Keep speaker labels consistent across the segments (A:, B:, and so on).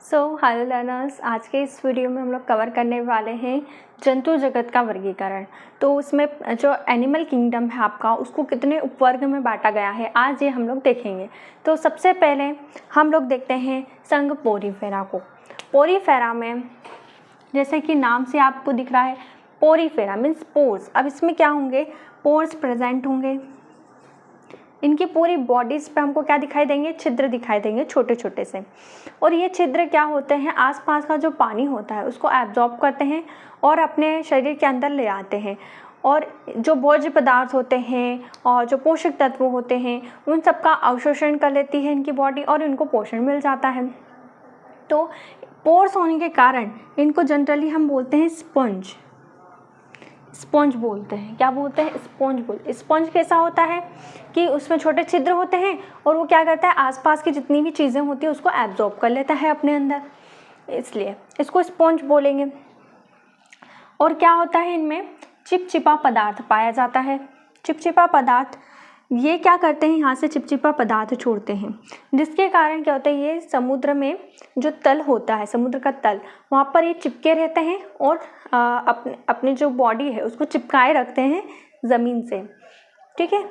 A: Hello learners, आज के इस वीडियो में हम लोग कवर करने वाले हैं जंतु जगत का वर्गीकरण। तो उसमें जो एनिमल किंगडम है आपका, उसको कितने उपवर्ग में बांटा गया है आज ये हम लोग देखेंगे। तो सबसे पहले हम लोग देखते हैं संघ पोरीफेरा को। पोरीफेरा में जैसे कि नाम से आपको दिख रहा है पोरीफेरा मीन्स पोर्स। अब इसमें क्या होंगे, पोर्स प्रेजेंट होंगे। इनकी पूरी बॉडीज़ पे हमको क्या दिखाई देंगे, छिद्र दिखाई देंगे छोटे छोटे से। और ये छिद्र क्या होते हैं, आसपास का जो पानी होता है उसको एब्जॉर्ब करते हैं और अपने शरीर के अंदर ले आते हैं। और जो भोज्य पदार्थ होते हैं और जो पोषक तत्व होते हैं उन सब का अवशोषण कर लेती है इनकी बॉडी और इनको पोषण मिल जाता है। तो पोर्स होने के कारण इनको जनरली हम बोलते हैं स्पंज। स्पंज बोलते हैं, क्या बोलते हैं, स्पंज बोलते हैं। स्पंज कैसा होता है कि उसमें छोटे छिद्र होते हैं और वो क्या करता है, आसपास की जितनी भी चीज़ें होती है उसको एब्जॉर्ब कर लेता है अपने अंदर, इसलिए इसको स्पंज बोलेंगे। और क्या होता है, इनमें चिपचिपा पदार्थ पाया जाता है। चिपचिपा पदार्थ ये क्या करते हैं, यहाँ से चिपचिपा पदार्थ छोड़ते हैं, जिसके कारण क्या होता है, ये समुद्र में जो तल होता है, समुद्र का तल, वहाँ पर ये चिपके रहते हैं और अपने जो बॉडी है उसको चिपकाए रखते हैं ज़मीन से। ठीक है,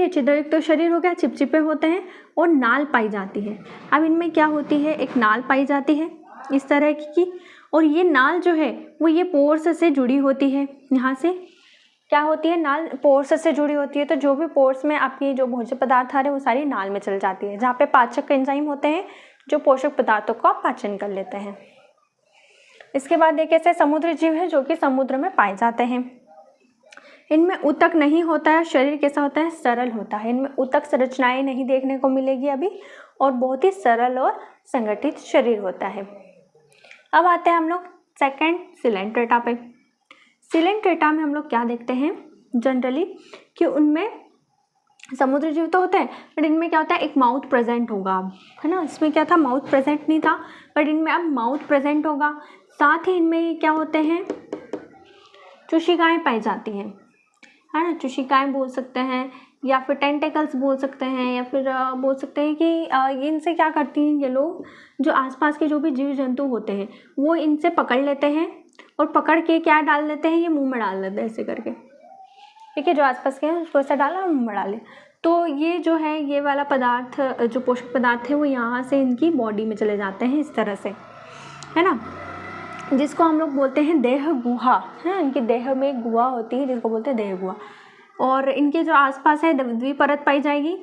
A: छिद्रयुक्त तो शरीर हो गया, चिपचिपे होते हैं और नाल पाई जाती है। अब इनमें क्या होती है, एक नाल पाई जाती है इस तरह की, और ये नाल जो है वो ये पोर्स से जुड़ी होती है। यहाँ से क्या होती है, नाल पोर्स से जुड़ी होती है। तो जो भी पोर्स में आपकी जो भोज्य पदार्थ आ रहे हैं वो सारी नाल में चल जाती है, जहाँ पे पाचक एंजाइम होते हैं जो पोषक पदार्थों का पाचन कर लेते हैं। इसके बाद एक ऐसे समुद्री जीव है जो कि समुद्र में पाए जाते हैं। इनमें ऊतक नहीं होता है, शरीर कैसा होता है, सरल होता है। इनमें ऊतक संरचनाएं नहीं देखने को मिलेगी अभी, और बहुत ही सरल और संगठित शरीर होता है। अब आते हैं हम लोग सेकंड सिलेंट्रेटा पे। सिलेंट्रेटा में हम लोग क्या देखते हैं जनरली कि उनमें समुद्री जीव तो होते हैं, बट इनमें क्या होता है, एक माउथ प्रेजेंट होगा, है ना। इसमें क्या था, माउथ प्रेजेंट नहीं था, बट इनमें अब माउथ प्रेजेंट होगा। साथ ही इनमें क्या होते हैं, चूषिकाएं पाई जाती हैं, है ना। चूषिकाएं बोल सकते हैं या फिर टेंटेकल्स बोल सकते हैं, या फिर बोल सकते हैं कि ये इनसे क्या करती हैं, ये लोग जो आसपास के जो भी जीव जंतु होते हैं वो इनसे पकड़ लेते हैं और पकड़ के क्या डाल लेते हैं, ये मुंह में डाल लेते हैं ऐसे करके। ठीक है, जो आसपास के हैं उसको ऐसा डाला और मुंह में डाले। तो ये जो है, ये वाला पदार्थ जो पोषक पदार्थ है वो यहाँ से इनकी बॉडी में चले जाते हैं इस तरह से, है ना, जिसको हम लोग बोलते हैं देह गुहा। है, इनकी देह में एक गुहा होती है जिसको बोलते हैं देह गुहा। और इनके जो आसपास है द्विपरत पाई जाएगी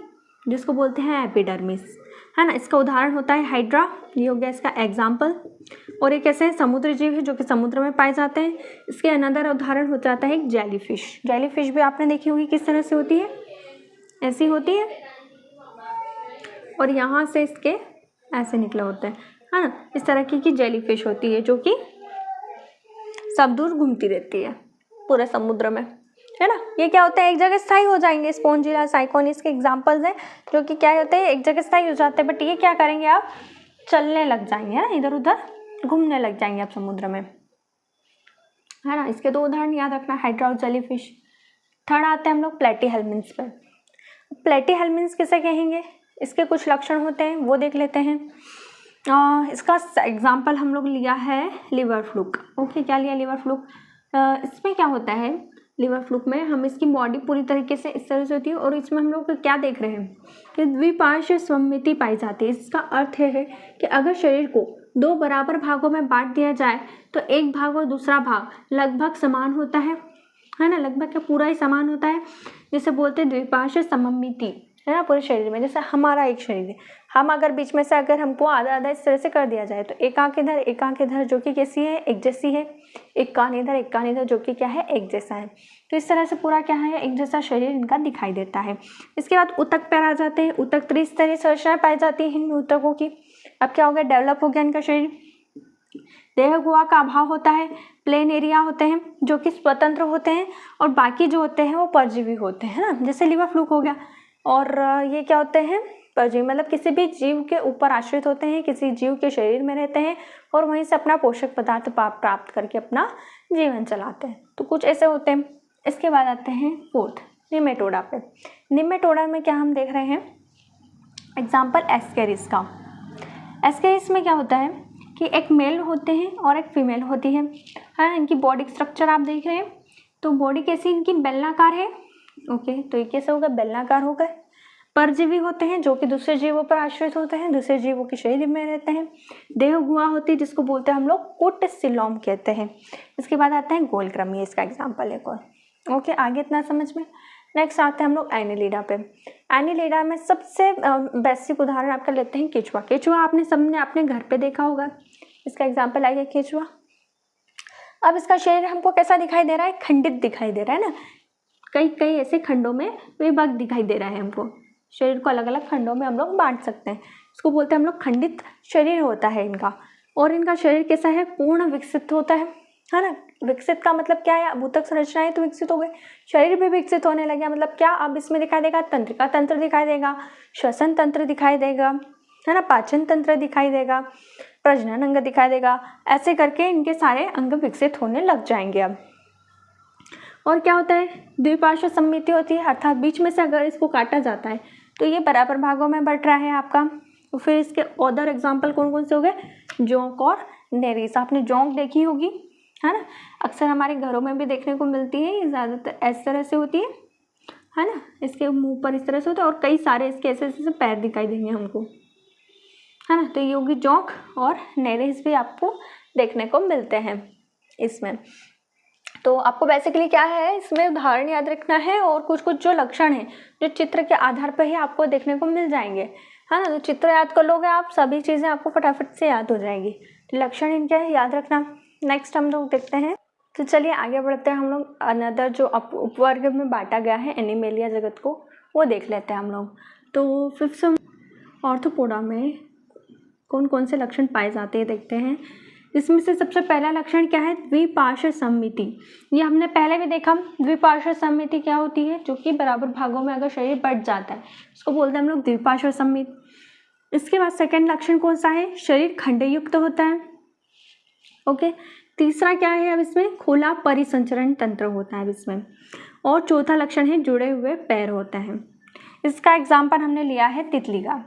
A: जिसको बोलते हैं एपिडर्मिस, है ना। इसका उदाहरण होता है हाइड्रा, ये हो गया इसका एग्जाम्पल। और एक ऐसे समुद्री जीव है जो कि समुद्र में पाए जाते हैं। इसके अनदर उदाहरण हो जाता है एक जेलीफिश। जेलीफिश भी आपने देखी होगी किस तरह से होती है, ऐसी होती है, और यहाँ से इसके ऐसे निकले होते हैं, है ना। इस तरह की जेलीफिश होती है जो कि सब दूर घूमती रहती है पूरे समुद्र में, है ना। ये क्या होता है, एक जगह स्थायी हो जाएंगे। स्पोंजिला, साइकोनिस के एग्जांपल्स हैं जो कि क्या होते हैं, एक जगह स्थायी हो जाते हैं, बट ये क्या करेंगे, आप चलने लग जाएंगे, है ना, इधर उधर घूमने लग जाएंगे आप समुद्र में, है ना। इसके दो उदाहरण याद रखना, हाइड्रा और जेलीफिश। थर्ड आते हैं हम लोग प्लेटीहेल्मिन्थ पर। प्लेटीहेल्मिन्थ किसे कहेंगे, इसके कुछ लक्षण होते हैं वो देख लेते हैं। इसका एग्जाम्पल हम लोग लिया है लिवर फ्लूक। ओके, क्या लिया, लिवर फ्लूक। इसमें क्या होता है, लिवर फ्लूक में हम इसकी बॉडी पूरी तरीके से इस तरह से होती है, और इसमें हम लोग क्या देख रहे हैं कि द्विपार्श्व सममिति पाई जाती है। इसका अर्थ है कि अगर शरीर को दो बराबर भागों में बांट दिया जाए तो एक भाग और दूसरा भाग लगभग समान होता है ना, लगभग क्या पूरा ही समान होता है, जिसे बोलते हैं द्विपार्श्व सममिति, है ना। पूरे शरीर में जैसे हमारा एक शरीर है, हम अगर बीच में से अगर हमको आधा आधा इस तरह से कर दिया जाए तो एक आंख इधर एक आंख इधर, जो कि कैसी है, एक जैसी है। एक कान इधर एक कान इधर, जो कि क्या है, एक जैसा है। तो इस तरह से पूरा क्या है, एक जैसा शरीर इनका दिखाई देता है। इसके बाद ऊतक पर आ जाते हैं। ऊतक त्रिस्तरीय संरचनाएं पाई जाती है इनमें ऊतकों की। अब क्या हो गया, डेवलप हो गया इनका शरीर। देह गुहा का अभाव होता है। प्लेन एरिया होते हैं जो कि स्वतंत्र होते हैं, और बाकी जो होते हैं वो परजीवी होते हैं ना, जैसे लिवर फ्लूक हो गया। और ये क्या होते हैं, परजीवी, मतलब किसी भी जीव के ऊपर आश्रित होते हैं, किसी जीव के शरीर में रहते हैं और वहीं से अपना पोषक पदार्थ प्राप्त करके अपना जीवन चलाते हैं। तो कुछ ऐसे होते हैं। इसके बाद आते हैं फोर्थ, निमेटोडा पे। निमेटोडा में क्या हम देख रहे हैं, एग्जाम्पल एस्केरिस का। ऐसे इसमें क्या होता है कि एक मेल होते हैं और एक फीमेल होती है हाँ। इनकी बॉडी स्ट्रक्चर आप देख रहे हैं, तो बॉडी कैसी इनकी बेलनाकार है। ओके, तो ये कैसे होगा, बेलनाकार होगा। परजीवी होते हैं जो कि दूसरे जीवों पर आश्रित होते हैं, दूसरे जीवों के शरीर में रहते हैं। देह गुहा होती है जिसको बोलते हैं हम लोग कुट सिलोम कहते हैं। इसके बाद आता है गोलकृमी, इसका एग्जाम्पल एक और। ओके, आगे इतना समझ में। नेक्स्ट आते हैं हम लोग एनिलिडा पे। एनिलिडा में सबसे बेसिक उदाहरण आपका लेते हैं केचुआ। केचुआ आपने सबने अपने घर पे देखा होगा, इसका एग्जाम्पल आएगा केचुआ। अब इसका शरीर हमको कैसा दिखाई दे रहा है, खंडित दिखाई दे रहा है ना, कई कई ऐसे खंडों में विभाग दिखाई दे रहा है हमको। शरीर को अलग अलग खंडों में हम लोग बांट सकते हैं, इसको बोलते हैं हम लोग खंडित शरीर होता है इनका। और इनका शरीर कैसा है, पूर्ण विकसित होता है ना। विकसित का मतलब क्या है, अभूतक संरचनाएं तो विकसित हो गई, शरीर भी विकसित होने लगे। मतलब क्या, अब इसमें दिखाई देगा तंत्रिका तंत्र दिखाई देगा, श्वसन तंत्र दिखाई देगा है ना, पाचन तंत्र दिखाई देगा, प्रजनन अंग दिखाई देगा। ऐसे करके इनके सारे अंग विकसित होने लग जाएंगे अब। और क्या होता है, द्विपार्श्व सममिति होती है, अर्थात बीच में से अगर इसको काटा जाता है तो ये बराबर भागों में बट रहा है आपका। तो फिर इसके अदर एग्जाम्पल कौन कौन से हो गए, जोंक और नेरिस। आपने जोंक देखी होगी है ना, अक्सर हमारे घरों में भी देखने को मिलती है। ये ज़्यादातर इस तरह से होती है ना, इसके मुंह पर इस तरह से होता है और कई सारे इसके ऐसे ऐसे पैर दिखाई देंगे हमको है ना। तो ये होगी जोंक, और नेरिस भी आपको देखने को मिलते हैं इसमें। तो आपको बेसिकली क्या है, इसमें उदाहरण याद रखना है और कुछ कुछ जो लक्षण हैं जो चित्र के आधार पर ही आपको देखने को मिल जाएंगे है ना। तो चित्र याद कर लोगे आप, सभी चीज़ें आपको फटाफट से याद हो जाएंगी। तो लक्षण इनके है, याद रखना। नेक्स्ट हम लोग देखते हैं, तो चलिए आगे बढ़ते हैं। हम लोग अनदर जो उपवर्ग में बांटा गया है एनिमेलिया जगत को, वो देख लेते हैं हम लोग। तो फिफ्थ ऑर्थोपोडा में कौन कौन से लक्षण पाए जाते हैं देखते हैं। इसमें से सबसे पहला लक्षण क्या है, द्विपार्श्व सममिति। ये हमने पहले भी देखा, द्विपार्श्व सममिति क्या होती है, जो कि बराबर भागों में अगर शरीर बट जाता है उसको बोलते हैं हम लोग द्विपार्श्व सममिति। इसके बाद सेकंड लक्षण कौन सा है, शरीर खंडयुक्त होता है। ओके, तीसरा क्या है, अब इसमें खुला परिसंचरण तंत्र होता है इसमें। और चौथा लक्षण है जुड़े हुए पैर होते हैं। इसका एग्जाम्पल हमने लिया है तितली का।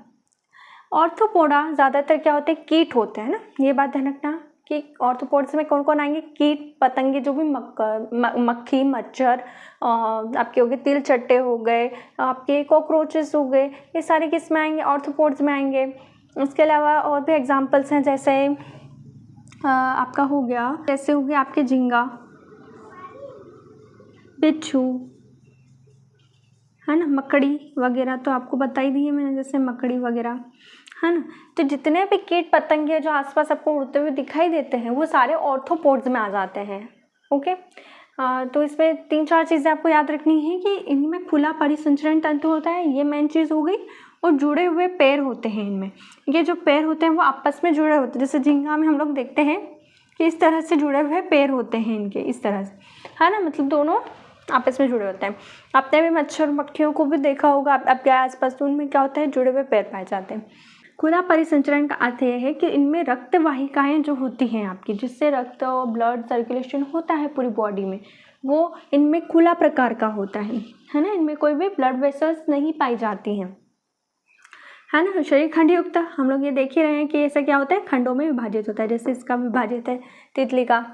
A: ऑर्थोपोडा ज़्यादातर क्या होते हैं, कीट होते हैं ना, ये बात ध्यान रखना कि ऑर्थोपोड्स में कौन कौन आएंगे, कीट पतंगे जो भी मक्खी मच्छर आपके हो गए, तिल चट्टे हो गए, आपके कॉकरोचेस हो गए, ये सारे किस में आएंगे, ऑर्थोपोड्स में आएंगे। उसके अलावा और भी एग्जांपल्स हैं, जैसे आपका हो गया, जैसे हो गया आपके झींगा, बिच्छू है ना, मकड़ी वगैरह तो आपको बता ही दी है मैंने, जैसे मकड़ी वगैरह है ना। तो जितने भी कीट पतंगे जो आसपास आपको उड़ते हुए दिखाई देते हैं वो सारे ऑर्थोपोड्स में आ जाते हैं। ओके, तो इसमें 3-4 चीज़ें आपको याद रखनी है कि इनमें खुला परिसंचरण तंत्र होता है, ये मेन चीज़ हो गई। और जुड़े हुए पैर होते हैं इनमें, ये जो पैर होते हैं वो आपस में जुड़े होते हैं। जैसे झींगा में हम लोग देखते हैं कि इस तरह से जुड़े हुए पैर होते हैं इनके, इस तरह से है ना, मतलब दोनों आपस में जुड़े होते हैं। आपने भी मच्छर मक्खियों को भी देखा होगा आपके आसपास, तो उनमें क्या होता है, जुड़े हुए पैर पाए जाते हैं। खुला परिसंचरण का अर्थ यह है कि इनमें रक्त वाहिकाएँ जो होती हैं आपकी, जिससे रक्त और ब्लड सर्कुलेशन होता है पूरी बॉडी में, वो इनमें खुला प्रकार का होता है ना। इनमें कोई भी ब्लड वेसल्स नहीं पाई जाती हैं है ना। शरीर खंडयुक्त, हम लोग ये देख ही रहे हैं कि ऐसा क्या होता है, खंडों में विभाजित होता है, जैसे इसका विभाजित है तितली का।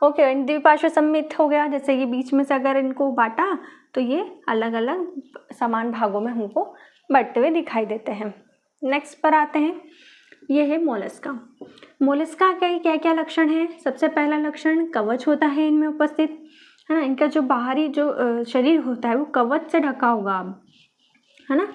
A: ओके, द्विपार्श्व सममित हो गया, जैसे ये बीच में से अगर इनको बांटा तो ये अलग अलग समान भागों में हमको बढ़ते हुए दिखाई देते हैं। नेक्स्ट पर आते हैं, ये है मोलस्का। मोलस्का के क्या क्या लक्षण हैं। सबसे पहला लक्षण कवच होता है इनमें उपस्थित है ना। इनका जो बाहरी जो शरीर होता है वो कवच से ढका होगा है ना,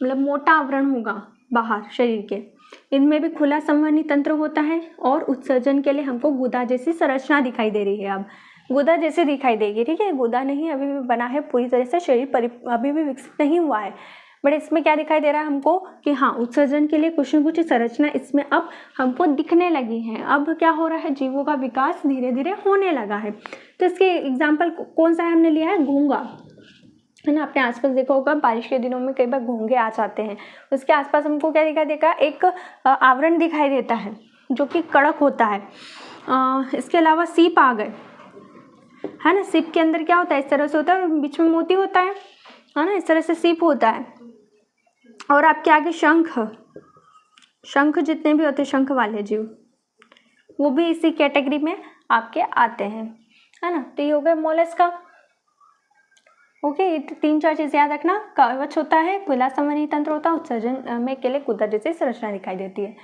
A: मतलब मोटा आवरण होगा बाहर शरीर के। इनमें भी खुला संवहनी तंत्र होता है और उत्सर्जन के लिए हमको गुदा जैसी संरचना दिखाई दे रही है। अब गुदा जैसे दिखाई देगी, ठीक है, गुदा नहीं अभी भी बना है पूरी तरह से, शरीर अभी भी विकसित नहीं हुआ है, बट इसमें क्या दिखाई दे रहा है हमको कि हाँ, उत्सर्जन के लिए कुछ न कुछ संरचना इसमें अब हमको दिखने लगी है। अब क्या हो रहा है, जीवों का विकास धीरे धीरे होने लगा है। तो इसके एग्जाम्पल कौन सा है, हमने लिया है घोंगा है ना। आपने आसपास देखा होगा बारिश के दिनों में कई बार घोंगे आ जाते हैं, उसके आसपास हमको क्या दिखाई देगा, एक आवरण दिखाई देता है जो कि कड़क होता है। इसके अलावा सीप आ गए है ना। सीप के अंदर क्या होता है, इस तरह से होता है, बीच में मोती होता है ना, इस तरह से सीप होता है। और आपके आगे शंख शंख जितने भी होते हैं, शंख वाले जीव, वो भी इसी कैटेगरी में आपके आते हैं, है ना। तो ये हो गया मोलस्का। ओके, 3-4 चीज़ याद रखना। कवच होता है, खुला संवहनी तंत्र होता है, उत्सर्जन में केवल कूदा जैसी संरचना दिखाई देती है।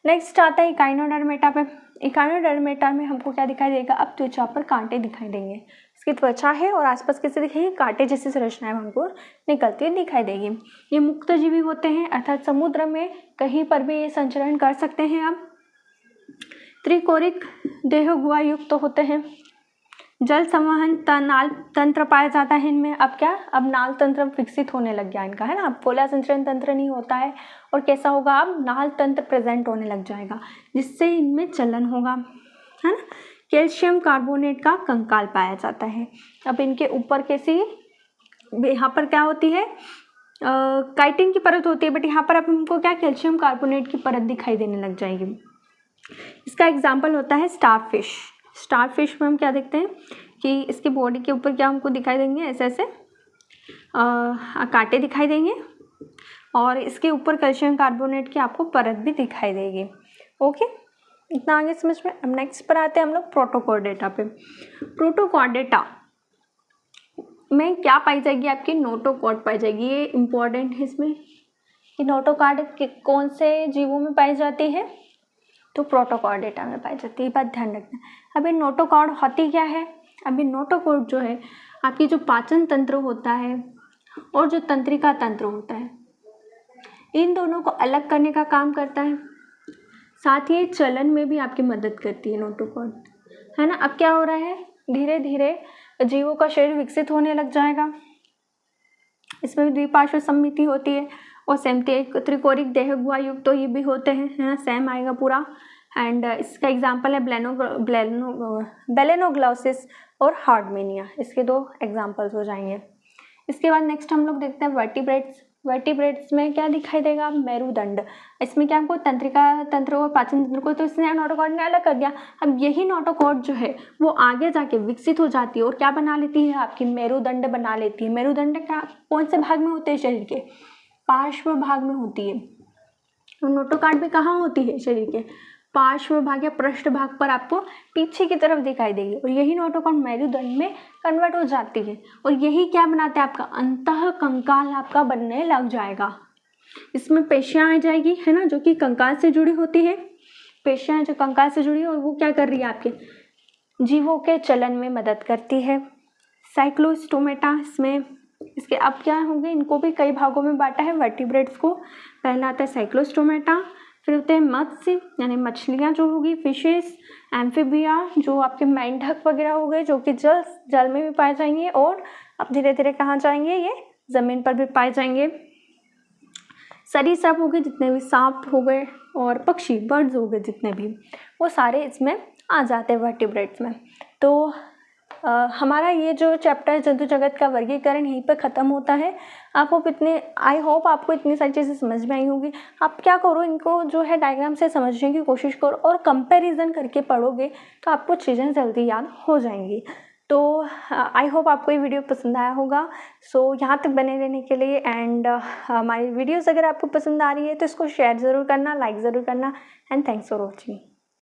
A: नेक्स्ट आता है इकाइनोडर्मेटा पे। इकाइनोडर्मेटा में हमको क्या दिखाई देगा, अब त्वचा पर कांटे दिखाई देंगे। इसकी त्वचा है और आसपास कैसे दिखेगी, कांटे जैसी संरचनाएं हमको निकलती हुई दिखाई देगी। ये मुक्तजीवी होते हैं, अर्थात समुद्र में कहीं पर भी ये संचरण कर सकते हैं। अब त्रिकोरिक देह गुहा युक्त होते हैं। जल संवहन नाल तंत्र पाया जाता है इनमें। अब क्या, अब नाल तंत्र विकसित होने लग गया इनका, है ना। अब पोला संचरण तंत्र नहीं होता है और कैसा होगा, अब नाल तंत्र प्रेजेंट होने लग जाएगा, जिससे इनमें चलन होगा, है ना। कैल्शियम कार्बोनेट का कंकाल पाया जाता है। अब इनके ऊपर कैसी, यहाँ पर क्या होती है, काइटिन की परत होती है, बट यहाँ पर अब हमको क्या, कैल्शियम कार्बोनेट की परत दिखाई देने लग जाएगी। इसका एग्जाम्पल होता है स्टारफिश। स्टारफिश में हम क्या देखते हैं कि इसकी बॉडी के ऊपर क्या हमको दिखाई देंगे, ऐसे ऐसे कांटे दिखाई देंगे और इसके ऊपर कैल्शियम कार्बोनेट की आपको परत भी दिखाई देगी। ओके, इतना आगे समझ में। अब नेक्स्ट पर आते हैं हम लोग प्रोटोकॉर्डेटा पे। प्रोटोकॉर्डेटा में क्या पाई जाएगी, आपकी नोटोकॉर्ड पाई जाएगी। ये इम्पॉर्टेंट है इसमें कि नोटोकॉर्ड कौन से जीवों में पाई जाती है, तो प्रोटोकॉर्डेटा में पाई जाती है, ये बात ध्यान रखना। अब ये नोटोकॉर्ड होती क्या है, अब ये नोटोकॉर्ड जो है आपकी जो पाचन तंत्र होता है और जो तंत्रिका तंत्र होता है, इन दोनों को अलग करने का काम करता है। साथ ही चलन में भी आपकी मदद करती है नोटोकॉर्ड, है ना। अब क्या हो रहा है, धीरे धीरे जीवों का शरीर विकसित होने लग जाएगा। इसमें भी द्विपार्श्व सममिति होती है और सेम त्रिकोरिक देह गुहा युक्त तो ये भी होते हैं, है ना, सेम आएगा पूरा। एंड इसका एग्जांपल है बेलेनोग्लोसिस और हार्डमेनिया, इसके 2 एग्जांपल्स हो जाएंगे। इसके बाद नेक्स्ट हम लोग देखते हैं वर्टिब्रेट्स। वर्टिब्रेट्स में क्या दिखाई देगा, मेरुदंड। इसमें क्या, हमको तंत्रिका तंत्र और पाचन तंत्र को तो इसने नोटोकॉर्ड ने अलग कर दिया। अब यही नोटोकॉर्ड जो है वो आगे जाके विकसित हो जाती है और क्या बना लेती है, आपकी मेरुदंड बना लेती है। मेरुदंड क्या, कौन से भाग में होते हैं, शरीर के पार्श्व भाग में होती है। नोटोकॉर्ड भी कहाँ होती है, शरीर के पार्श्व भाग या पृष्ठ भाग पर आपको पीछे की तरफ दिखाई देगी और यही नोटोकॉर्ड मेरुदंड में कन्वर्ट हो जाती है और यही क्या बनाता है, आपका अंतः कंकाल आपका बनने लग जाएगा। इसमें पेशियां आ जाएगी, है ना, जो कि कंकाल से जुड़ी होती है। पेशियां जो कंकाल से जुड़ी है और वो क्या कर रही है, आपके जीवों के चलन में मदद करती है। साइक्लोस्टोमेटा, इसमें इसके अब क्या होंगे, इनको भी कई भागों में बांटा है वर्टिब्रेट्स को। पहला आता है साइक्लोस्टोमेटा, फिर होते हैं मत्स्य यानी मछलियाँ जो होगी, फिशेस, एम्फीबिया जो आपके मेंढक वगैरह हो गए, जो कि जल में भी पाए जाएंगे और अब धीरे धीरे कहाँ जाएंगे, ये ज़मीन पर भी पाए जाएंगे। सरीसृप हो गए, जितने भी सांप हो गए और पक्षी बर्ड्स हो गए जितने भी, वो सारे इसमें आ जाते हैं वर्टिब्रेट्स में। तो हमारा ये जो चैप्टर जंतु जगत का वर्गीकरण यहीं पर ख़त्म होता है। आपको आई होप आपको इतनी सारी चीज़ें समझ में आई होंगी। आप क्या करो, इनको जो है डायग्राम से समझने की कोशिश करो और कंपैरिजन करके पढ़ोगे तो आपको चीज़ें जल्दी याद हो जाएंगी। तो आई होप आपको ये वीडियो पसंद आया होगा। सो यहाँ तक बने रहने के लिए एंड हमारी वीडियोज़ अगर आपको पसंद आ रही है तो इसको शेयर ज़रूर करना, लाइक ज़रूर करना एंड थैंक्स फॉर वॉचिंग।